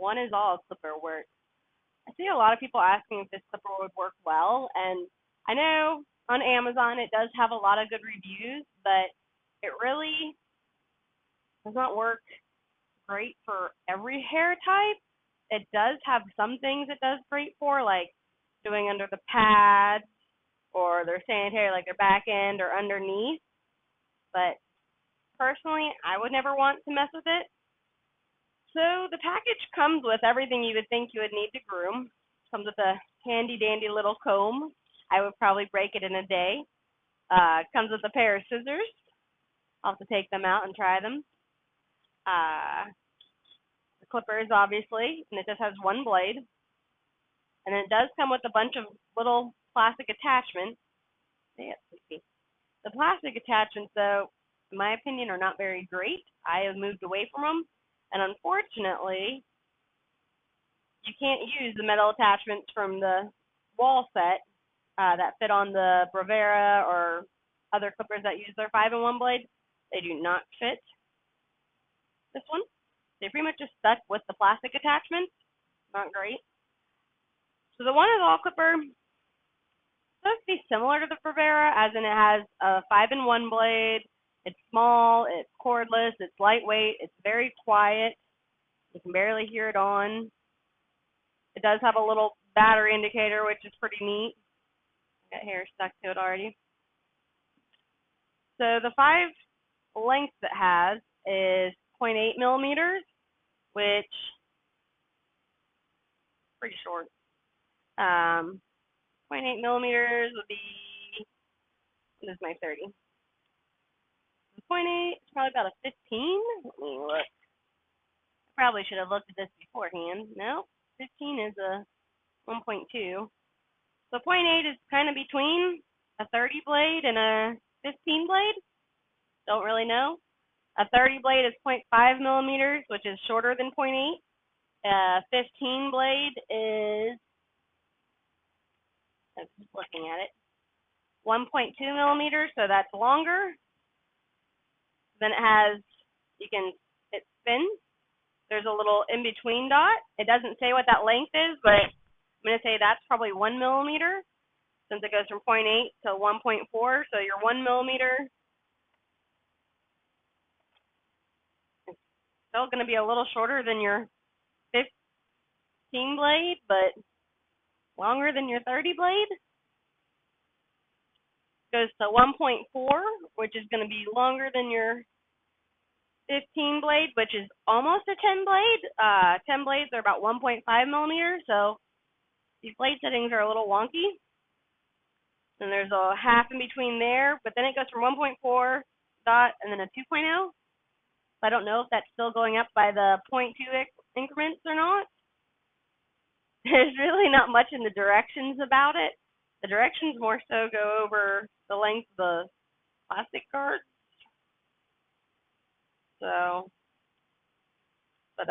Oneisall clipper works. I see a lot of people asking if this clipper would work well, and I know on Amazon it does have a lot of good reviews, but it really does not work great for every hair type. It does have some things it does great for, like doing under the pads or their sanitary, like their back end or underneath. But personally, I would never want to mess with it. So the package comes with everything you would think you would need to groom. Comes with a handy dandy little comb. I would probably break it in a day. Comes with a pair of scissors. I'll have to take them out and try them. The clippers, obviously, and it just has one blade. And then it does come with a bunch of little plastic attachments. The plastic attachments, though, in my opinion, are not very great. I have moved away from them, and unfortunately, you can't use the metal attachments from the wall set that fit on the Bravera or other clippers that use their 5-in-1 blade. They do not fit this one. They pretty much just stuck with the plastic attachments. Not great. So the Oneisall clipper is supposed to be similar to the Bravera, as in it has a 5-in-1 blade. It's small, it's cordless, it's lightweight, it's very quiet. You can barely hear it on. It does have a little battery indicator, which is pretty neat. Got hair stuck to it already. So the 5 lengths it has is 0.8 millimeters, which is pretty short. 0.8 millimeters would be, this is my 30. 0.8 is probably about a 15. Let me look. I probably should have looked at this beforehand. No, 15 is a 1.2. So 0.8 is kind of between a 30 blade and a 15 blade. Don't really know. A 30 blade is 0.5 millimeters, which is shorter than 0.8. A 15 blade is, I'm just looking at it, 1.2 millimeters, so that's longer. Then it has, it spins. There's a little in-between dot. It doesn't say what that length is, but I'm going to say that's probably 1 millimeter, since it goes from 0.8 to 1.4. So your 1 millimeter is still going to be a little shorter than your 15 blade, but longer than your 30 blade. Goes to 1.4, which is going to be longer than your 15 blade, which is almost a 10 blade. 10 blades are about 1.5 millimeters, so these blade settings are a little wonky. And there's a half in between there, but then it goes from 1.4 dot and then a 2.0. I don't know if that's still going up by the 0.2 increments or not. There's really not much in the directions about it. The directions more so go over the length of the plastic cards. So, but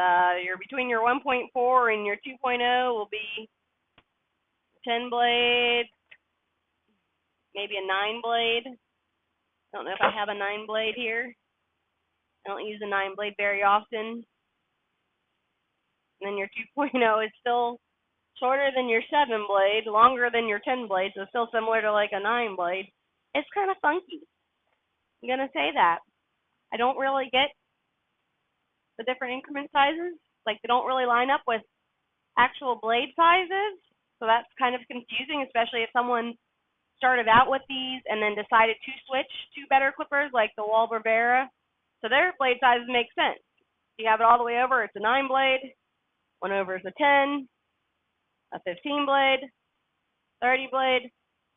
between your 1.4 and your 2.0 will be 10 blade, maybe a 9 blade. I don't know if I have a 9 blade here. I don't use a 9 blade very often. And then your 2.0 is still shorter than your 7 blade, longer than your 10 blade, so still similar to like a 9 blade. It's kind of funky. I'm going to say that. I don't really get the different increment sizes. Like, they don't really line up with actual blade sizes, so that's kind of confusing, especially if someone started out with these and then decided to switch to better clippers like the Wall Bravera. So their blade sizes make sense. If you have it all the way over, it's a 9 blade, one over is a 10, a 15 blade, 30 blade,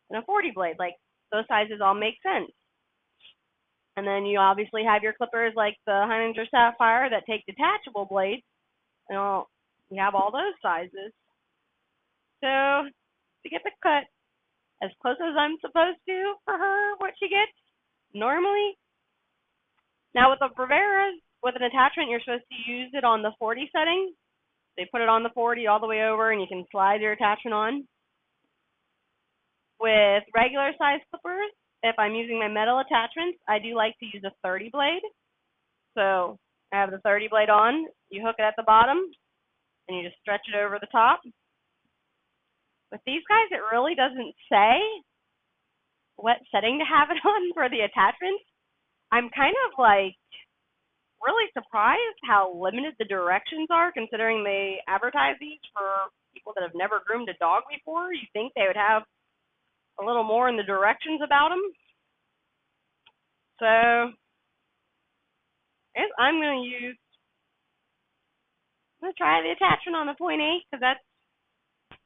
and a 40 blade. Like, those sizes all make sense. And then you obviously have your clippers like the Heinen's Sapphire that take detachable blades. And you have all those sizes. So to get the cut as close as I'm supposed to for her, what she gets normally. Now with the Bravera, with an attachment, you're supposed to use it on the 40 setting. They put it on the 40 all the way over, and you can slide your attachment on. With regular size clippers, if I'm using my metal attachments, I do like to use a 30 blade. So I have the 30 blade on. You hook it at the bottom. and you just stretch it over the top. With these guys, it really doesn't say what setting to have it on for the attachments. I'm kind of like really surprised how limited the directions are, considering they advertise these for people that have never groomed a dog before. You think they would have a little more in the directions about them. So I'm going to try the attachment on the 0.8 because that's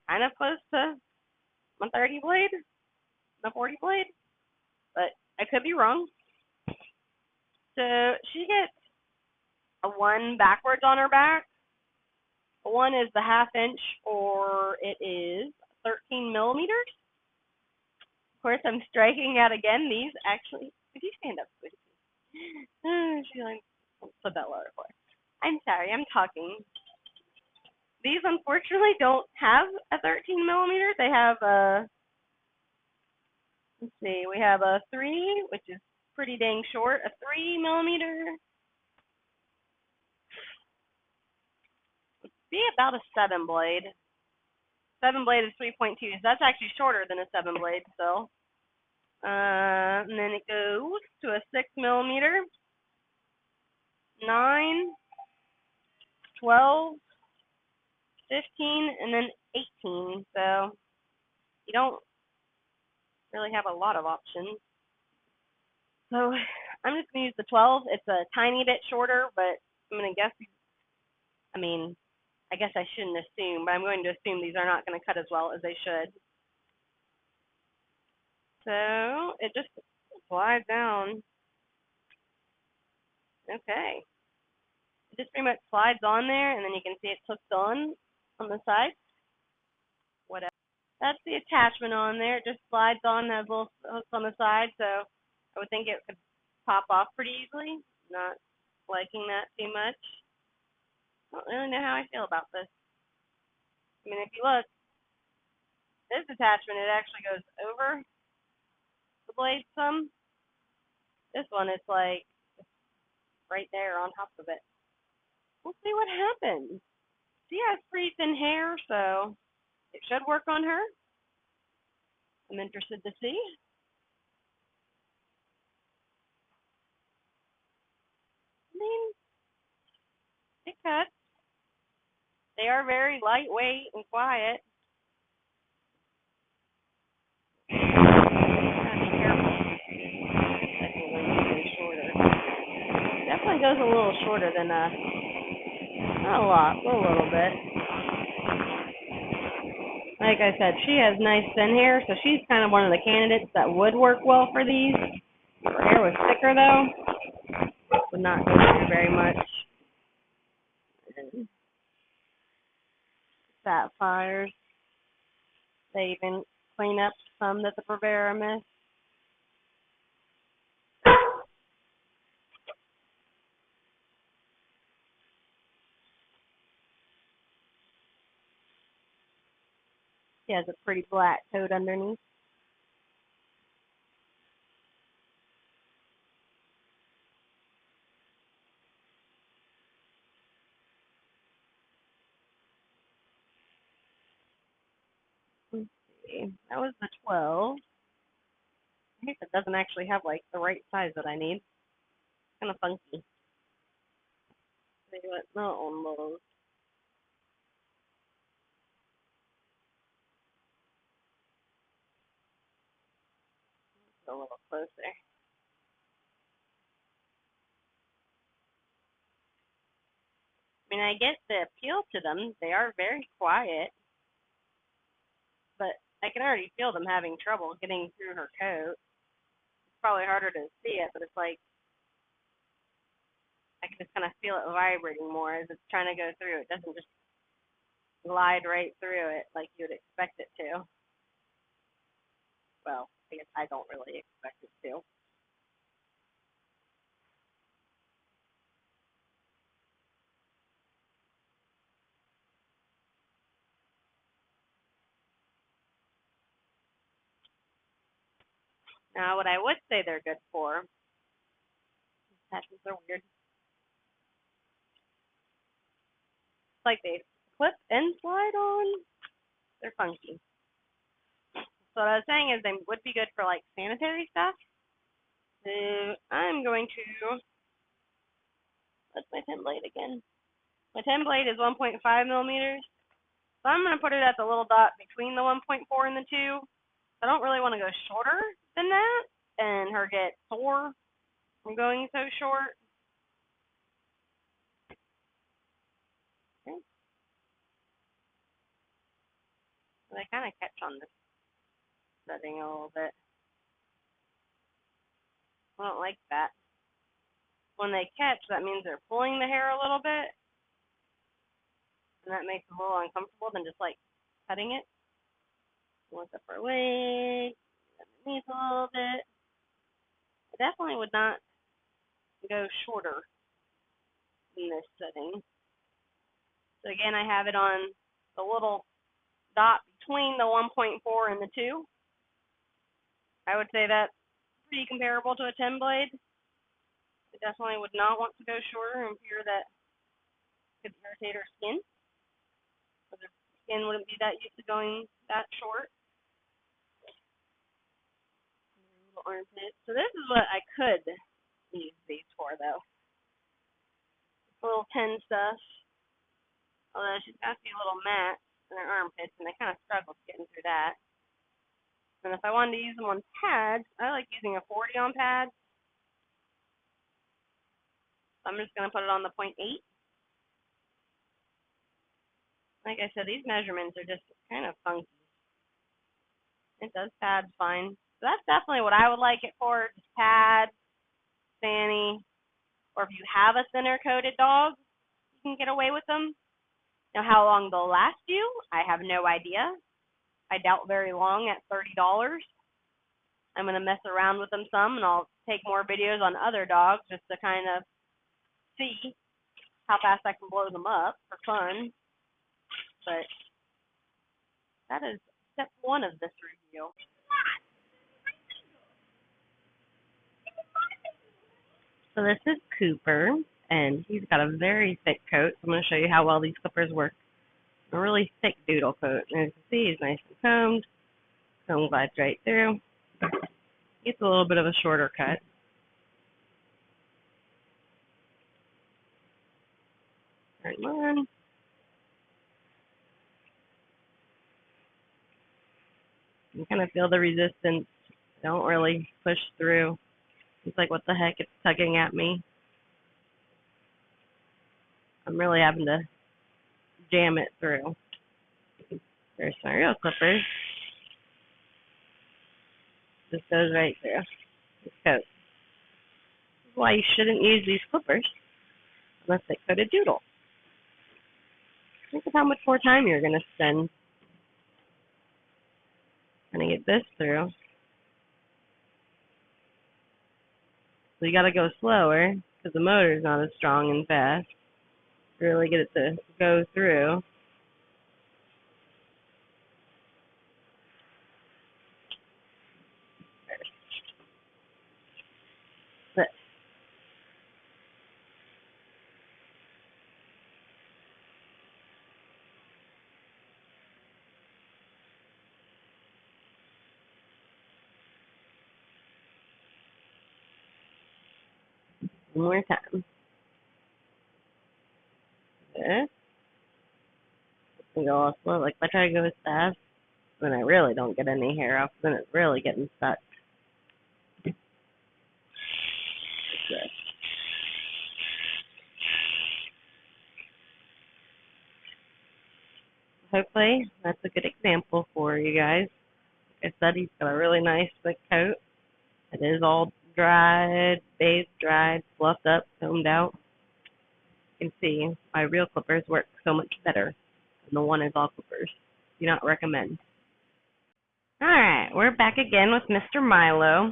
kind of close to my 30 blade, my 40 blade, but I could be wrong. So she gets a 1 backwards on her back. A 1 is the 1/2 inch, or it is 13 millimeters. Of course, I'm striking out again. These actually, could you stand up, please? She's like, put that lower for. I'm sorry, I'm talking. These unfortunately don't have a 13 millimeter. They have a, let's see, we have a 3, which is pretty dang short, a 3 millimeter. Let's be about a 7 blade. 7 blade is 3.2, so that's actually shorter than a 7 blade still. And then it goes to a 6 millimeter, 9, 12, 15, and then 18. So you don't really have a lot of options. So I'm just going to use the 12. It's a tiny bit shorter, but I'm going to guess, I mean, I guess I shouldn't assume, but I'm going to assume these are not going to cut as well as they should. So it just slides down. Okay. It just pretty much slides on there, and then you can see it's hooked on the side. Whatever. That's the attachment on there. It just slides on, has little hooks on the side, so I would think it could pop off pretty easily. Not liking that too much. I don't really know how I feel about this. I mean, if you look, this attachment, it actually goes over the blade some. This one, it's like right there on top of it. We'll see what happens. She has pretty thin hair, so it should work on her. I'm interested to see. I mean, it cuts. They are very lightweight and quiet. Gotta be careful. Definitely shorter. Definitely goes a little shorter than not a lot, a little bit. Like I said, she has nice thin hair, so she's kind of one of the candidates that would work well for these. If her hair was thicker though, would not go through very much. And sapphires. They even clean up some that the purveyor missed. She has a pretty black coat underneath. Let's see. That was the 12. I guess it doesn't actually have like the right size that I need. It's kind of funky. Maybe what? Not on those. A little closer. I mean, I get the appeal to them. They are very quiet, but I can already feel them having trouble getting through her coat. It's probably harder to see it, but it's like I can just kind of feel it vibrating more as it's trying to go through. It doesn't just glide right through it like you would expect it to. Well, I guess I don't really expect it to. Now, what I would say they're good for, attachments are weird. It's like they clip and slide on. They're funky. So what I was saying is they would be good for like sanitary stuff. So I'm going to, what's my 10 blade again? My 10 blade is 1.5 millimeters. So I'm going to put it at the little dot between the 1.4 and the 2. I don't really want to go shorter than that and her get sore from going so short. Okay. So they kind of catch on this setting a little bit. I don't like that. When they catch, that means they're pulling the hair a little bit. And that makes it a little uncomfortable than just like cutting it. Look up her leg, underneath a little bit. I definitely would not go shorter in this setting. So again, I have it on the little dot between the 1.4 and the 2. I would say that's pretty comparable to a 10 blade. I definitely would not want to go shorter and fear that could irritate her skin. Because her skin wouldn't be that used to going that short. Little armpit. So this is what I could use these for though. Little 10 stuff. Although she's got to be a little matte in her armpits, and I kind of struggled getting through that. And if I wanted to use them on pads, I like using a 40 on pads. So I'm just going to put it on the 0.8. Like I said, these measurements are just kind of funky. It does pads fine. So that's definitely what I would like it for, just pads, sani, or if you have a thinner coated dog, you can get away with them. Now, how long they'll last you, I have no idea. I doubt very long at $30. I'm going to mess around with them some, and I'll take more videos on other dogs just to kind of see how fast I can blow them up for fun. But that is step 1 of this review. So this is Cooper, and he's got a very thick coat. So I'm going to show you how well these clippers work. A really thick doodle coat. And as you can see, he's nice and combed. Comb glides right through. It's a little bit of a shorter cut. Turn them on. You kind of feel the resistance. Don't really push through. It's like, what the heck? It's tugging at me. I'm really having to jam it through. There's my real clippers. This goes right through this coat. This is why you shouldn't use these clippers unless they coat a doodle. Think of how much more time you're going to spend trying to get this through. So you got to go slower because the motor's not as strong and fast to really get it to go through. But one more time. This. And go all slow. Like if I try to go as fast, then I really don't get any hair off. Then it's really getting stuck. Like this. Hopefully that's a good example for you guys. Like I said, he's got a really nice thick coat. It is all dried, bathed, dried, fluffed up, combed out. You can see my real clippers work so much better than the Oneisall clippers. Do not recommend. Alright, we're back again with Mr. Milo.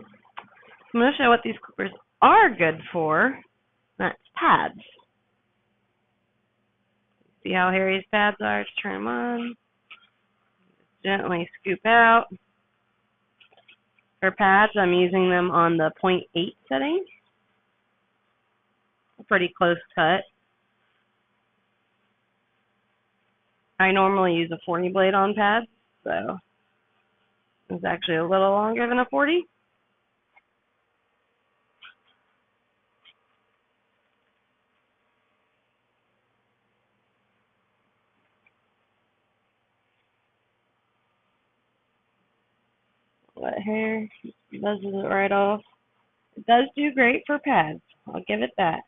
I'm going to show what these clippers are good for. That's pads. See how hairy his pads are? Just turn them on. Gently scoop out. For pads, I'm using them on the 0.8 setting. A pretty close cut. I normally use a 40 blade on pads, so it's actually a little longer than a 40. That hair buzzes it right off. It does do great for pads. I'll give it that.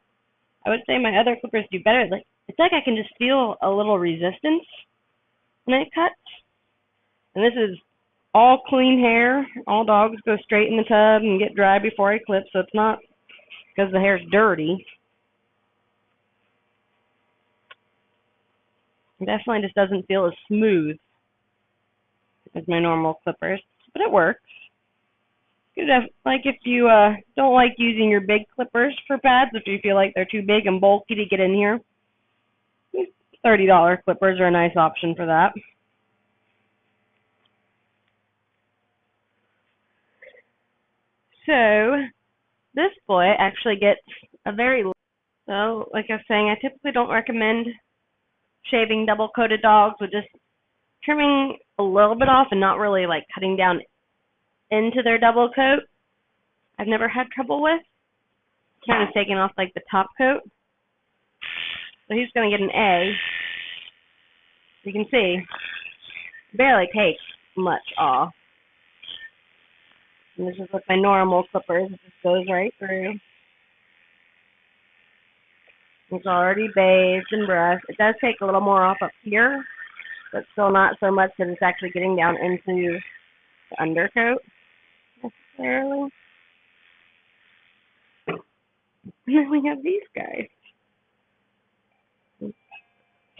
I would say my other clippers do better. Like, it's like I can just feel a little resistance when it cuts. And this is all clean hair. All dogs go straight in the tub and get dry before I clip, so it's not because the hair's dirty. It definitely just doesn't feel as smooth as my normal clippers, but it works. Like if you don't like using your big clippers for pads, if you feel like they're too big and bulky to get in here, $30 clippers are a nice option for that. So this boy actually gets a very, so like I was saying, I typically don't recommend shaving double coated dogs with just trimming a little bit off and not really like cutting down into their double coat. I've never had trouble with. Kind of taking off like the top coat. So he's going to get an A. You can see, barely takes much off. And this is with my normal clippers. It just goes right through. It's already bathed and brushed. It does take a little more off up here, but still not so much that it's actually getting down into the undercoat necessarily. And then we have these guys.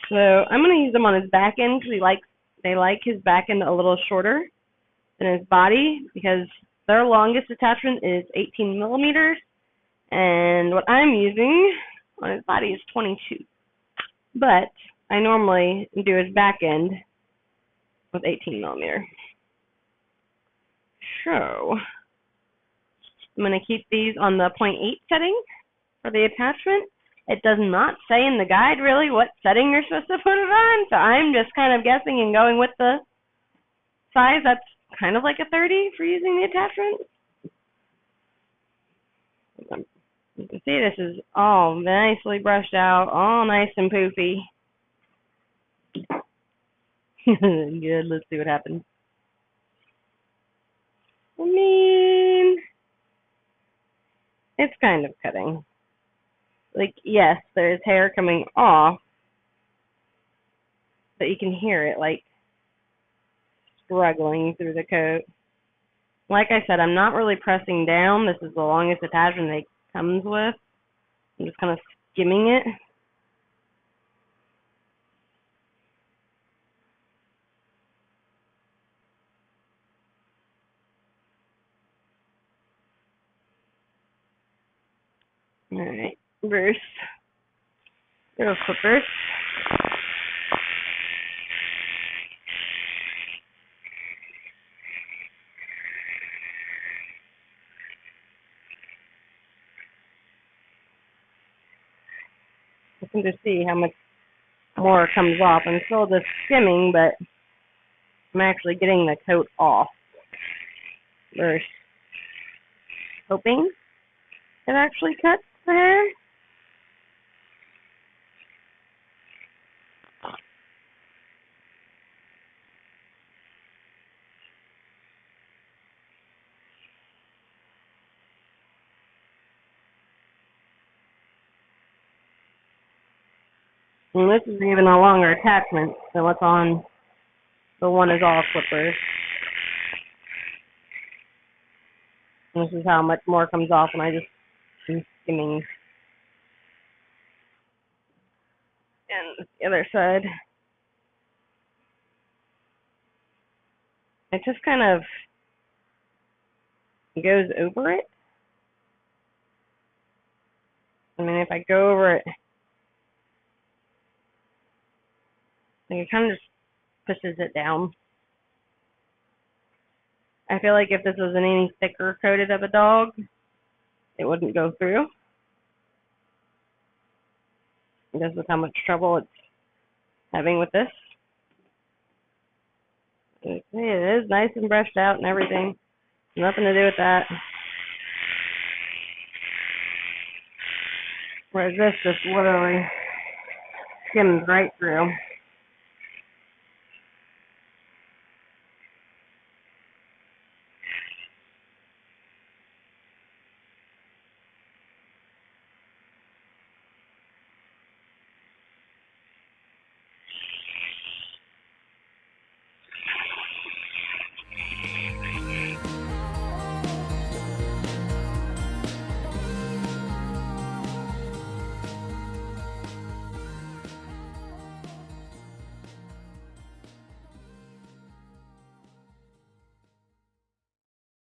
So I'm going to use them on his back end because they like his back end a little shorter than his body because their longest attachment is 18 millimeters, and what I'm using on his body is 22. But I normally do his back end with 18 millimeter. So I'm going to keep these on the 0.8 setting for the attachment. It does not say in the guide really what setting you're supposed to put it on, so I'm just kind of guessing and going with the size that's kind of like a 30 for using the attachment. You can see this is all nicely brushed out, all nice and poofy. Good, let's see what happens. I mean, it's kind of cutting. Like, yes, there's hair coming off, but you can hear it, like, struggling through the coat. Like I said, I'm not really pressing down. This is the longest attachment it comes with. I'm just kind of skimming it. Alright, Bruce. Little clippers. You can just see how much more comes off. I'm still just skimming, but I'm actually getting the coat off. Bruce. Hoping it actually cuts the hair. And this is even a longer attachment than what's on the Oneisall clippers. And this is how much more comes off when I just am skimming. And the other side. It just kind of goes over it. I mean, if I go over it, it kind of just pushes it down. I feel like if this was an any thicker coated of a dog, it wouldn't go through. This is how much trouble it's having with this. Okay, it is nice and brushed out and everything. Nothing to do with that. Whereas this just literally skims right through.